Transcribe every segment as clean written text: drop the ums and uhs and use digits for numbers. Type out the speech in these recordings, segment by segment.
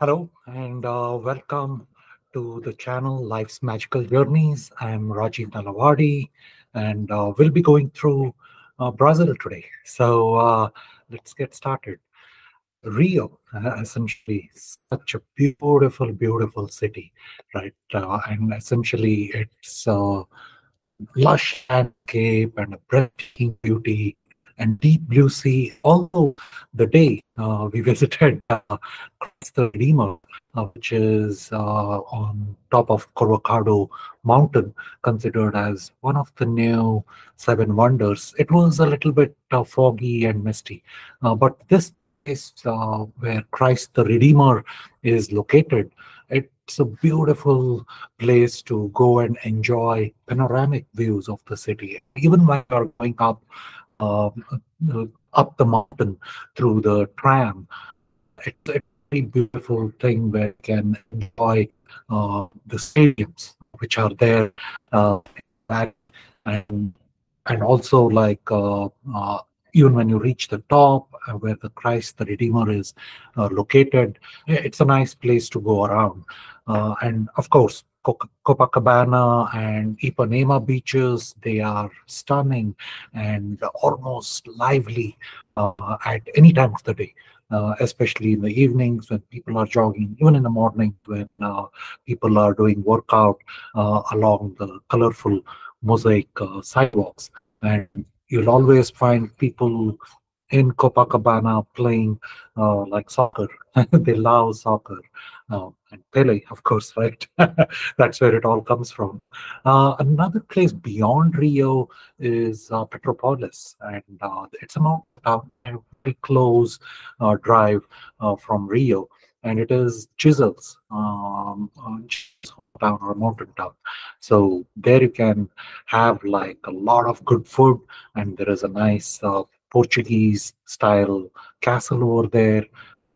Hello and welcome to the channel Life's Magical Journeys. I'm Rajiv Nalawadi and we'll be going through Brazil today. So let's get started. Rio, essentially, such a beautiful, beautiful city, right? And essentially, it's lush landscape and a breathtaking beauty and deep blue sea. Although the day we visited Christ the Redeemer, which is on top of Corvocado Mountain, considered as one of the new seven wonders, it was a little bit foggy and misty. But this place where Christ the Redeemer is located, it's a beautiful place to go and enjoy panoramic views of the city. Even when you're going uh, up the mountain through the tram, it's a very beautiful thing where you can enjoy the stadiums which are there in the valley. and and also even when you reach the top where the Christ the Redeemer is located, it's a nice place to go around. And of course, Copacabana and Ipanema beaches, they are stunning and almost lively at any time of the day. Especially in the evenings when people are jogging, even in the morning when people are doing workout along the colorful mosaic sidewalks. And you'll always find people in Copacabana playing like soccer. They love soccer. And Pele, of course, right? That's where it all comes from. Another place beyond Rio is Petropolis, and it's a mountain town, a very close drive from Rio, and it is Chisel's town or mountain town. So there you can have like a lot of good food, and there is a nice Portuguese style castle over there.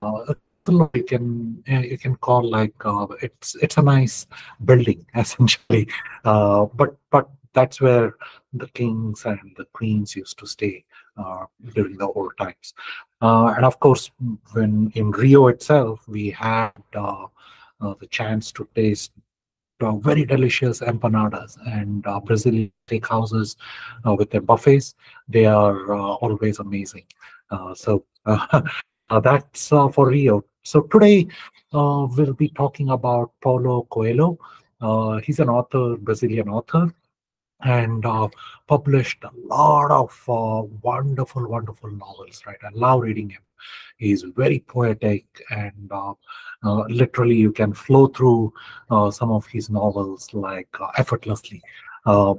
A castle you can call like it's a nice building essentially, but that's where the kings and the queens used to stay during the old times. And of course, when in Rio itself, we had the chance to taste very delicious empanadas and Brazilian steakhouses with their buffets. They are always amazing. So that's for Rio. So today we'll be talking about Paulo Coelho. He's an author, Brazilian author, and published a lot of wonderful, wonderful novels. Right, I love reading him. He's very poetic, and literally you can flow through some of his novels like effortlessly. Uh,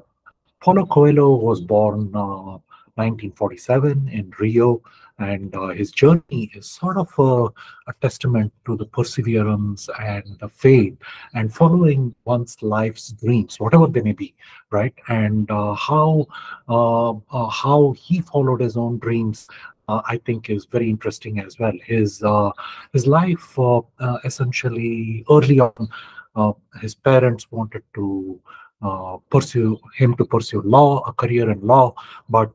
Paulo Coelho was born 1947 in Rio, and his journey is sort of a testament to the perseverance and the faith and following one's life's dreams, whatever they may be, right? And how he followed his own dreams. I think is very interesting as well. His life essentially early on, his parents wanted to pursue him to pursue law, a career in law, but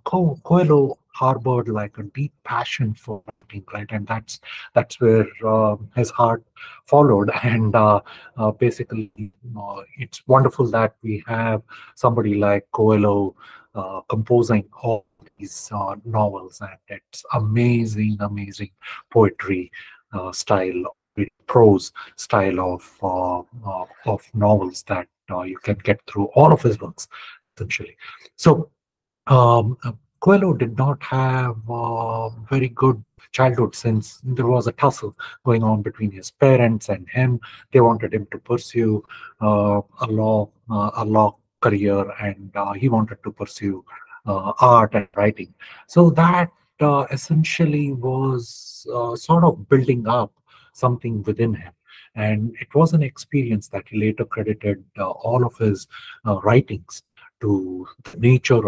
Coelho harbored like a deep passion for writing, right? And that's where his heart followed. And basically, it's wonderful that we have somebody like Coelho composing all these novels, and it's amazing, amazing poetry style, prose style of novels that you can get through all of his works, essentially. So, Coelho did not have very good childhood since there was a tussle going on between his parents and him. They wanted him to pursue a law career, and he wanted to pursue art and writing. So that essentially was sort of building up something within him. And it was an experience that he later credited all of his writings to the nature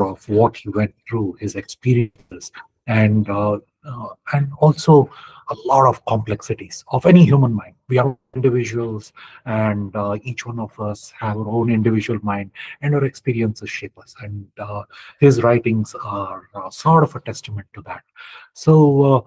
of what he went through, his experiences, and and also a lot of complexities of any human mind. We are individuals, and each one of us have our own individual mind, and our experiences shape us. And his writings are sort of a testament to that. So.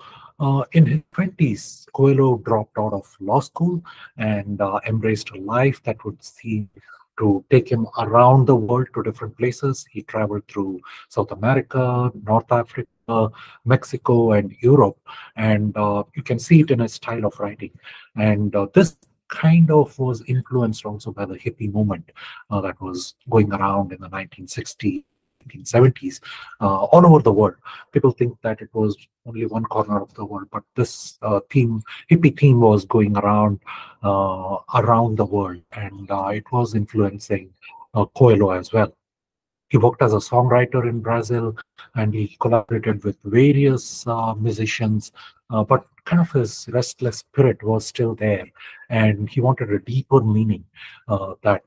In his 20s, Coelho dropped out of law school and embraced a life that would seem to take him around the world to different places. He traveled through South America, North Africa, Mexico, and Europe. And you can see it in his style of writing. And this kind of was influenced also by the hippie movement that was going around in the 1960s. 1970s, all over the world. People think that it was only one corner of the world, but this hippie theme, was going around the world, and it was influencing Coelho as well. He worked as a songwriter in Brazil, and he collaborated with various musicians, but kind of his restless spirit was still there, and he wanted a deeper meaning that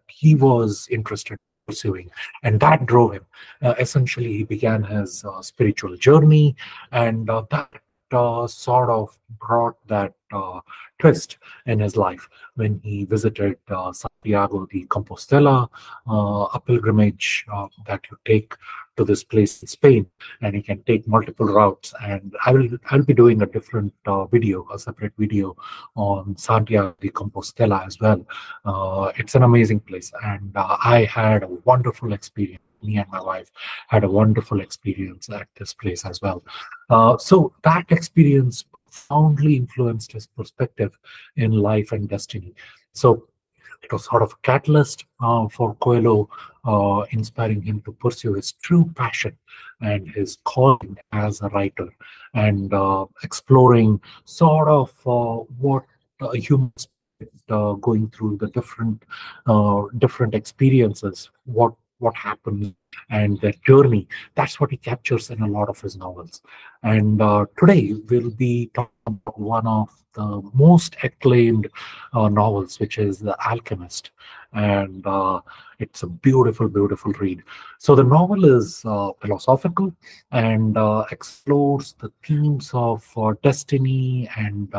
he was interested in pursuing, and that drove him. Essentially, he began his spiritual journey, and that sort of brought that twist in his life when he visited Santiago de Compostela, a pilgrimage that you take to this place in Spain, and you can take multiple routes. And I'll be doing a different video, a separate video on Santiago de Compostela as well. It's an amazing place, and I had a wonderful experience. Me and my wife had a wonderful experience at this place as well. So that experience profoundly influenced his perspective in life and destiny. So it was sort of a catalyst for Coelho, inspiring him to pursue his true passion and his calling as a writer, and exploring sort of what a human spirit, going through the different experiences, what happened, and their journey. That's what he captures in a lot of his novels. And today we'll be talking about one of the most acclaimed novels, which is The Alchemist. And it's a beautiful, beautiful read. So the novel is philosophical and explores the themes of destiny and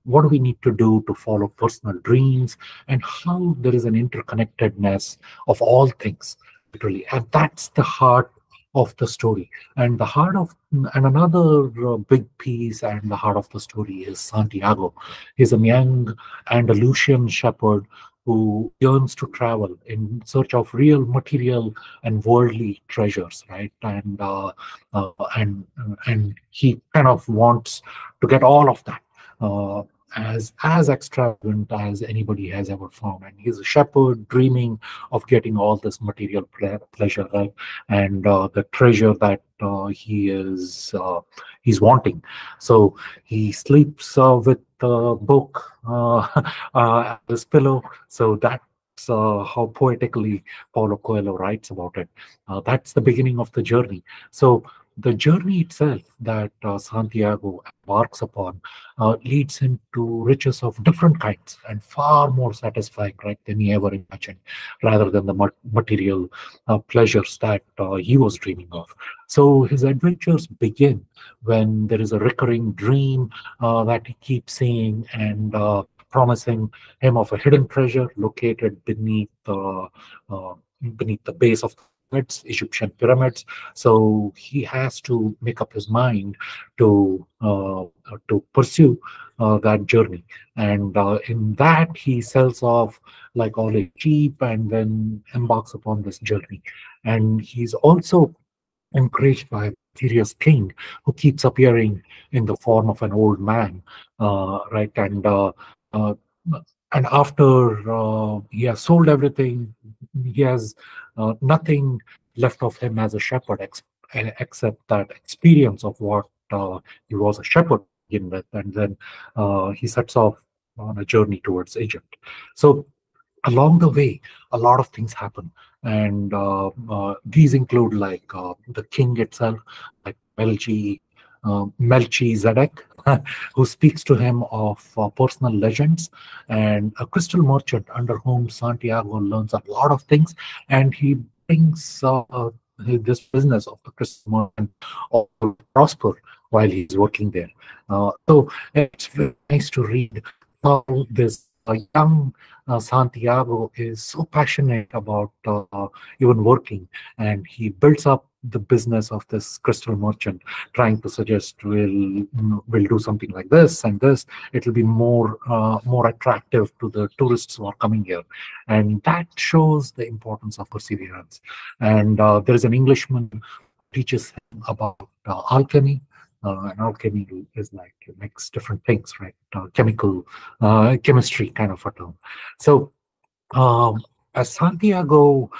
what do we need to do to follow personal dreams, and how there is an interconnectedness of all things, literally. And that's the heart of the story. And another big piece and the heart of the story is Santiago. He's a young Andalusian shepherd who yearns to travel in search of real material and worldly treasures, right? Uh, and and he kind of wants to get all of that. As extravagant as anybody has ever found, and he's a shepherd dreaming of getting all this material pleasure, right? And the treasure that he's wanting. So he sleeps with the book at his pillow. So that's how poetically Paulo Coelho writes about it. That's the beginning of the journey. So the journey itself that Santiago embarks upon leads him to riches of different kinds and far more satisfying, right, than he ever imagined, rather than the material pleasures that he was dreaming of. So his adventures begin when there is a recurring dream that he keeps seeing, and promising him of a hidden treasure located beneath the base of the Egyptian pyramids. So he has to make up his mind to pursue that journey, and in that he sells off like all his sheep and then embarks upon this journey. And he's also encouraged by a mysterious king who keeps appearing in the form of an old man, right? Uh, and after he has sold everything, he has nothing left of him as a shepherd except that experience of what he was a shepherd to begin with. And then he sets off on a journey towards Egypt. So along the way, a lot of things happen, and these include like the king itself, like Melchizedek, who speaks to him of personal legends, and a crystal merchant under whom Santiago learns a lot of things, and he brings this business of the crystal merchant all to prosper while he's working there. So it's very nice to read how this young Santiago is so passionate about even working, and he builds up the business of this crystal merchant, trying to suggest we'll do something like this and this. It'll be more attractive to the tourists who are coming here, and that shows the importance of perseverance. And there is an Englishman who teaches him about alchemy. And alchemy is like it makes different things, right? Chemistry kind of a term. So um, as Santiago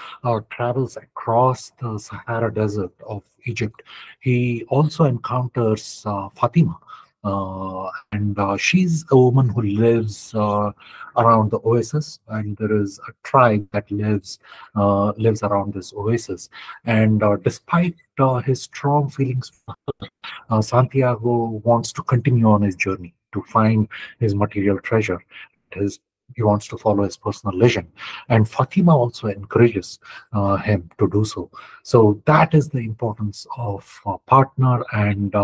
travels across the Sahara Desert of Egypt, he also encounters Fatima. And she's a woman who lives around the oasis, and there is a tribe that lives around this oasis. And despite his strong feelings, Santiago wants to continue on his journey to find his material treasure. His He wants to follow his personal legend, and Fatima also encourages him to do so. So that is the importance of a partner. And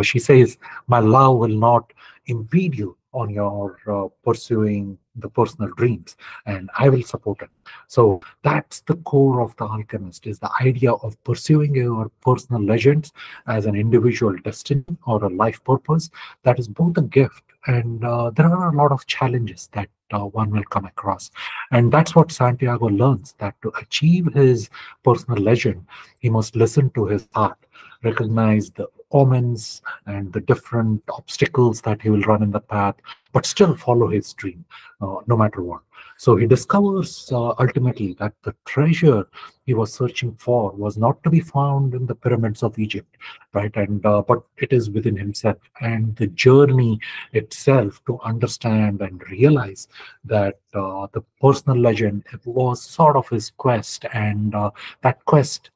she says, "My love will not impede you on your pursuing the personal dreams, and I will support it." So that's the core of The Alchemist, is the idea of pursuing your personal legends as an individual destiny or a life purpose. That is both a gift, and there are a lot of challenges that one will come across. And that's what Santiago learns, that to achieve his personal legend, he must listen to his heart, recognize the omens and the different obstacles that he will run in the path, but still follow his dream, no matter what. So he discovers ultimately that the treasure he was searching for was not to be found in the pyramids of Egypt, right? And but it is within himself, and the journey itself to understand and realize that the personal legend was sort of his quest, and that quest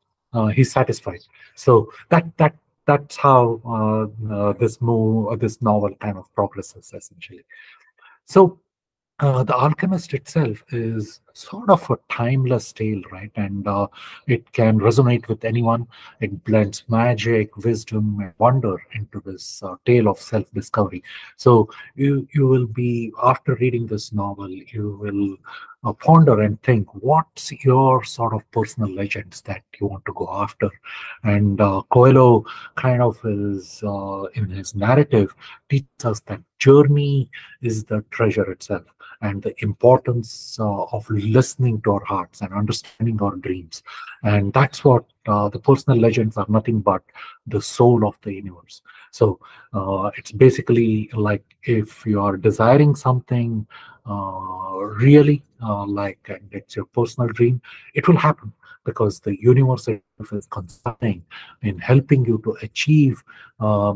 he's satisfied. So that's how this novel kind of progresses essentially. So The Alchemist itself is sort of a timeless tale, right? And it can resonate with anyone. It blends magic, wisdom, and wonder into this tale of self-discovery. So you will be, after reading this novel, you will ponder and think, what's your sort of personal legends that you want to go after? And Coelho kind of is, in his narrative, teaches us that journey is the treasure itself, and the importance of listening to our hearts and understanding our dreams. And that's what the personal legends are, nothing but the soul of the universe. So it's basically like, if you are desiring something really, and it's your personal dream, it will happen, because the universe itself is conspiring in helping you to achieve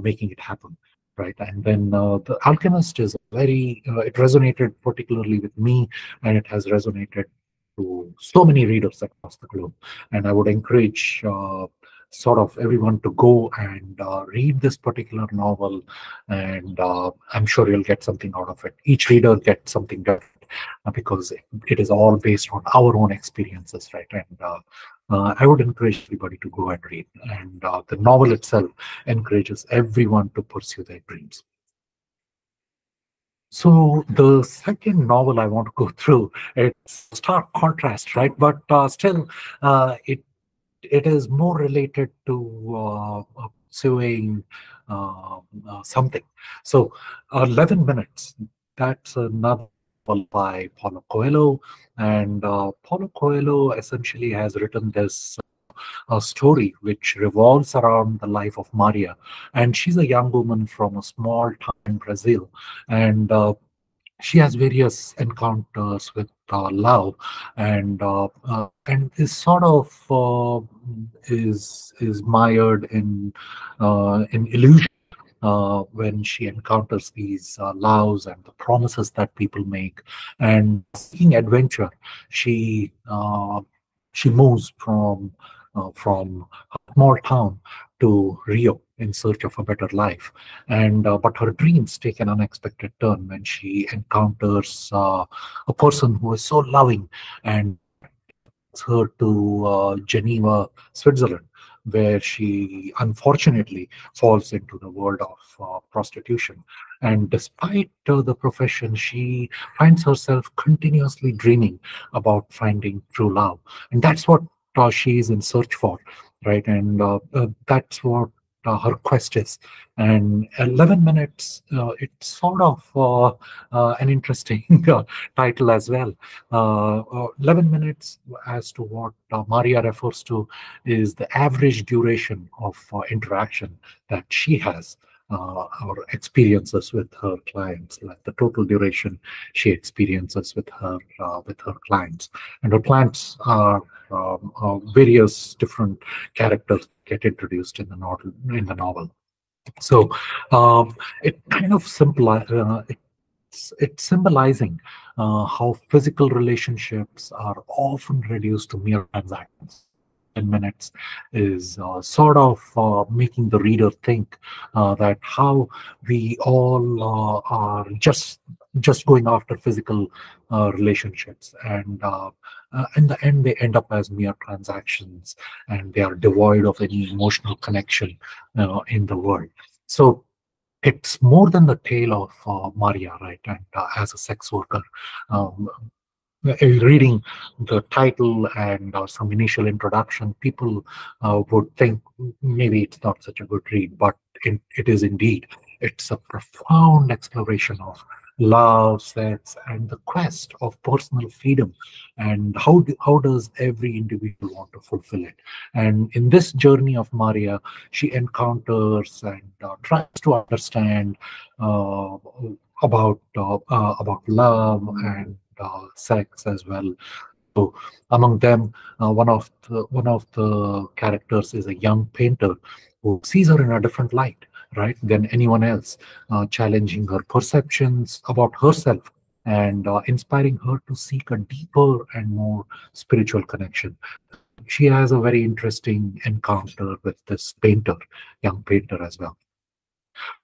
making it happen. Right. And then The Alchemist is it resonated particularly with me, and it has resonated to so many readers across the globe. And I would encourage sort of everyone to go and read this particular novel, and I'm sure you'll get something out of it. Each reader gets something different, because it is all based on our own experiences, right? And I would encourage everybody to go and read. And the novel itself encourages everyone to pursue their dreams. So the second novel I want to go through, it's stark contrast, right? But still, it is more related to pursuing something. So 11 Minutes, that's another novel by Paulo Coelho. And Paulo Coelho essentially has written this story which revolves around the life of Maria. And she's a young woman from a small town in Brazil. And she has various encounters with love, and is sort of is mired in illusion when she encounters these loves and the promises that people make. And seeking adventure, she moves from a small town to Rio in search of a better life. And but her dreams take an unexpected turn when she encounters a person who is so loving, and takes her to Geneva, Switzerland, where she unfortunately falls into the world of prostitution. And despite the profession, she finds herself continuously dreaming about finding true love. And that's what she is in search for. right? And that's what her quest is. And 11 minutes, it's sort of an interesting title as well. 11 minutes, as to what Maria refers to, is the average duration of interaction that she has. Or experiences with her clients, like the total duration she experiences with her clients, and her clients are various different characters get introduced in the novel. So it kind of it's symbolizing how physical relationships are often reduced to mere transactions. 11 minutes is sort of making the reader think that how we all are just going after physical relationships, and in the end they end up as mere transactions, and they are devoid of any emotional connection in the world. So it's more than the tale of Maria, right? And as a sex worker, um, reading the title and some initial introduction, people would think maybe it's not such a good read, but it is indeed. It's a profound exploration of love, sex, and the quest of personal freedom, and how does every individual want to fulfill it. And in this journey of Maria, she encounters and tries to understand uh, about love and sex as well. So among them, one of the characters is a young painter who sees her in a different light, right, than anyone else, challenging her perceptions about herself and inspiring her to seek a deeper and more spiritual connection. She has a very interesting encounter with this painter, young painter as well.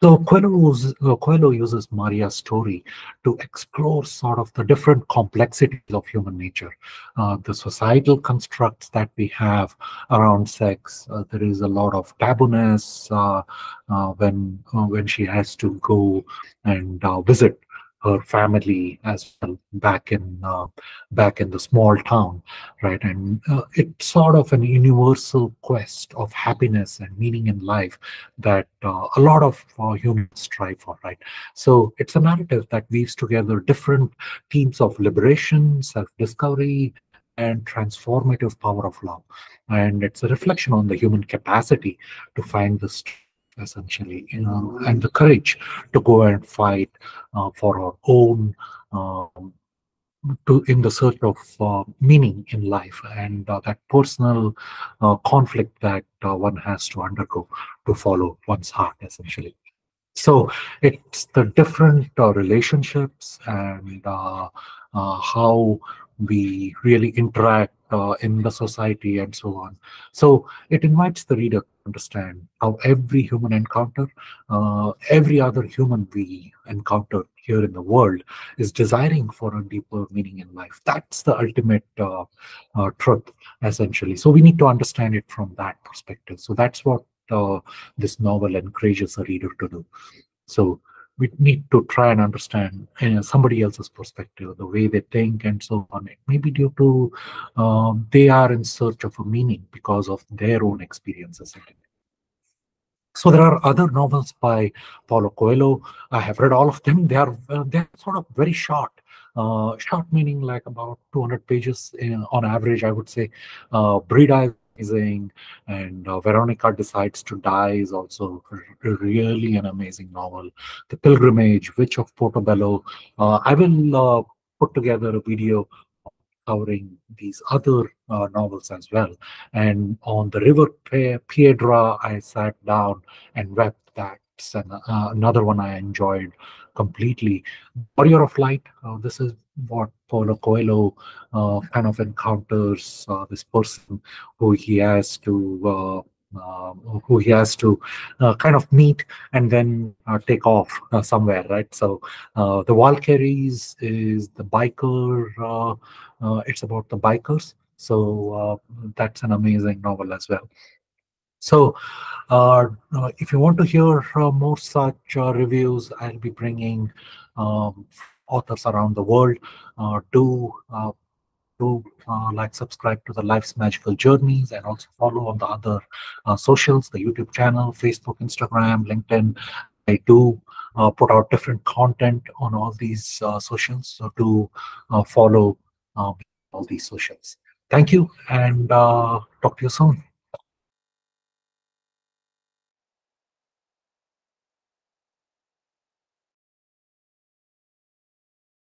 So Coelho uses Maria's story to explore sort of the different complexities of human nature, the societal constructs that we have around sex. There is a lot of tabooness when she has to go and visit her family as well back in the small town, right? And it's sort of an universal quest of happiness and meaning in life that a lot of humans strive for, right? So it's a narrative that weaves together different themes of liberation, self-discovery, and transformative power of love. And it's a reflection on the human capacity to find the strength, essentially, and the courage to go and fight for our own in the search of meaning in life, and that personal conflict that one has to undergo to follow one's heart, essentially. So it's the different relationships and how we really interact in the society and so on. So it invites the reader to understand how every human encounter, every other human we encounter here in the world, is desiring for a deeper meaning in life. That's the ultimate truth, essentially. So we need to understand it from that perspective. So that's what this novel encourages a reader to do. So we need to try and understand somebody else's perspective, the way they think, and so on. It may be due to they are in search of a meaning because of their own experiences. So there are other novels by Paulo Coelho. I have read all of them. They're sort of very short. Short meaning like about 200 pages on average, I would say. Brida is amazing, and Veronica Decides to Die is also really an amazing novel. The Pilgrimage, Witch of Portobello. I will put together a video covering these other novels as well. And on the River Piedra, I sat down and wept. That's another one I enjoyed completely. Warrior of Light, this is what Paulo Coelho kind of encounters this person who he has to kind of meet and then take off somewhere, right? So the Valkyries is the biker. It's about the bikers. So that's an amazing novel as well. So if you want to hear more such reviews, I'll be bringing authors around the world. Do do like subscribe to the Life's Magical Journeys and also follow on the other socials, the YouTube channel, Facebook, Instagram, LinkedIn. I do put out different content on all these socials, so do follow all these socials. Thank you, and talk to you soon.